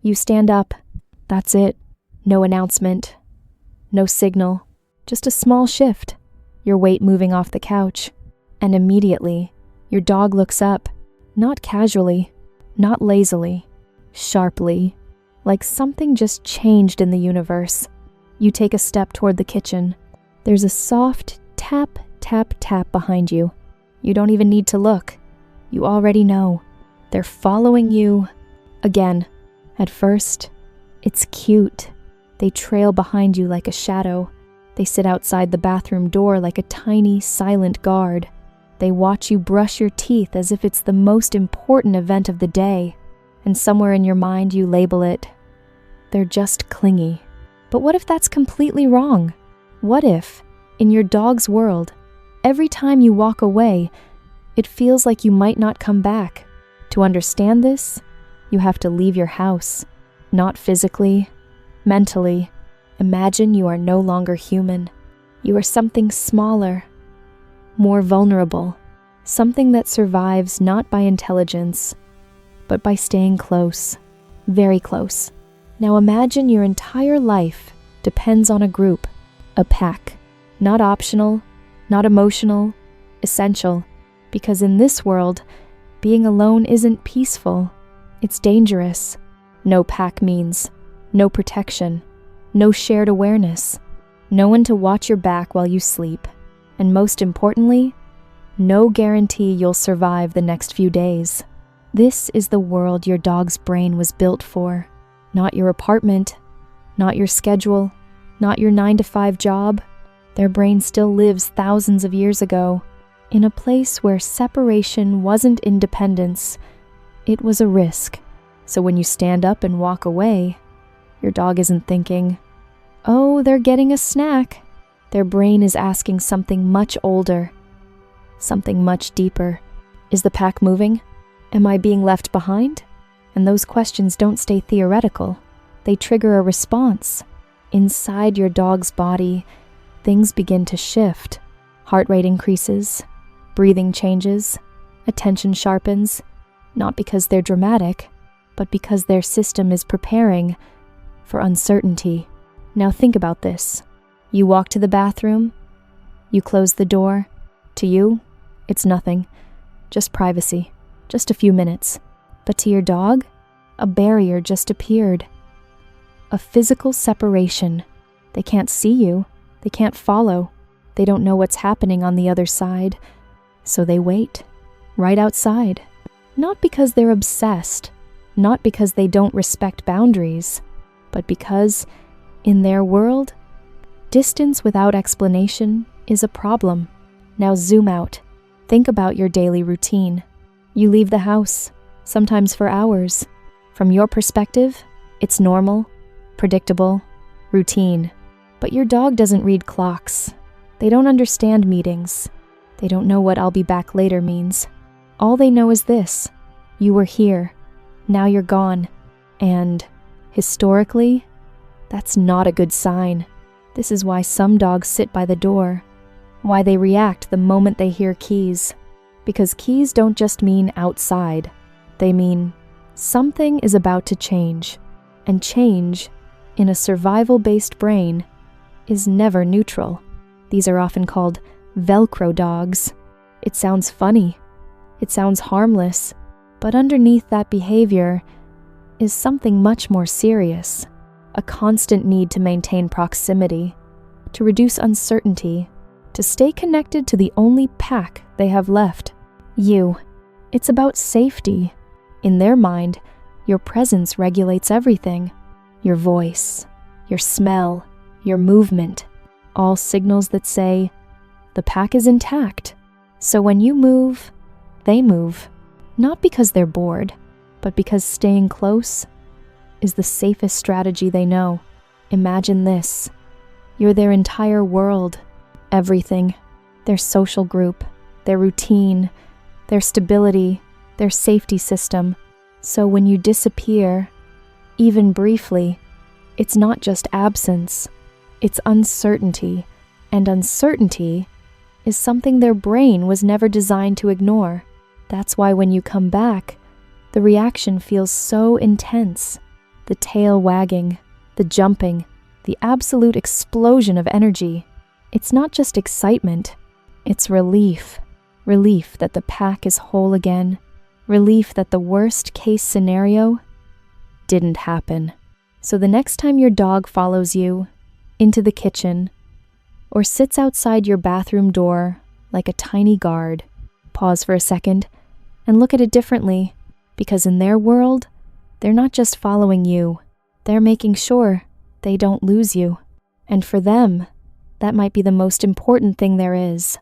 You stand up. That's it. No announcement. No signal. Just a small shift. Your weight moving off the couch. And immediately, your dog looks up. Not casually. Not lazily. Sharply. Like something just changed in the universe. You take a step toward the kitchen. There's a soft tap, tap, tap behind you. You don't even need to look. You already know. They're following you. Again. At first, it's cute. They trail behind you like a shadow. They sit outside the bathroom door like a tiny, silent guard. They watch you brush your teeth as if it's the most important event of the day. And somewhere in your mind you label it, they're just clingy. But what if that's completely wrong? What if, in your dog's world, every time you walk away, it feels like you might not come back? To understand this, you have to leave your house. Not physically, mentally. Imagine you are no longer human. You are something smaller, more vulnerable, something that survives not by intelligence, but by staying close, very close. Now imagine your entire life depends on a group, a pack, not optional, not emotional, essential, because in this world, being alone isn't peaceful, it's dangerous. No pack means no protection, no shared awareness, no one to watch your back while you sleep, and most importantly, no guarantee you'll survive the next few days. This is the world your dog's brain was built for. Not your apartment, not your schedule, not your 9-to-5 job. Their brain still lives thousands of years ago, in a place where separation wasn't independence, it was a risk. So when you stand up and walk away, your dog isn't thinking, oh, they're getting a snack. Their brain is asking something much older, something much deeper. Is the pack moving? Am I being left behind? And those questions don't stay theoretical. They trigger a response. Inside your dog's body, things begin to shift. Heart rate increases, breathing changes, attention sharpens, not because they're dramatic, but because their system is preparing for uncertainty. Now think about this. You walk to the bathroom, you close the door. To you, it's nothing, just privacy, just a few minutes. But to your dog, a barrier just appeared. A physical separation. They can't see you, they can't follow, they don't know what's happening on the other side. So they wait, right outside. Not because they're obsessed, not because they don't respect boundaries, but because, in their world, distance without explanation is a problem. Now zoom out. Think about your daily routine. You leave the house, sometimes for hours. From your perspective, it's normal, predictable, routine. But your dog doesn't read clocks. They don't understand meetings. They don't know what "I'll be back later" means. All they know is this: you were here, now you're gone. And, historically, that's not a good sign. This is why some dogs sit by the door, why they react the moment they hear keys. Because keys don't just mean outside. They mean something is about to change. And change, in a survival-based brain, is never neutral. These are often called Velcro dogs. It sounds funny. It sounds harmless. But underneath that behavior is something much more serious. A constant need to maintain proximity, to reduce uncertainty, to stay connected to the only pack they have left. You. It's about safety. In their mind, your presence regulates everything. Your voice, your smell, your movement, all signals that say, the pack is intact. So when you move, they move. Not because they're bored, but because staying close is the safest strategy they know. Imagine this. You're their entire world, everything, their social group, their routine, their stability, their safety system. So when you disappear, even briefly, it's not just absence, it's uncertainty. And uncertainty is something their brain was never designed to ignore. That's why when you come back, the reaction feels so intense. The tail wagging, the jumping, the absolute explosion of energy. It's not just excitement, it's relief. Relief that the pack is whole again. Relief that the worst case scenario didn't happen. So the next time your dog follows you into the kitchen or sits outside your bathroom door like a tiny guard, pause for a second and look at it differently, because in their world, they're not just following you, they're making sure they don't lose you. And for them, that might be the most important thing there is.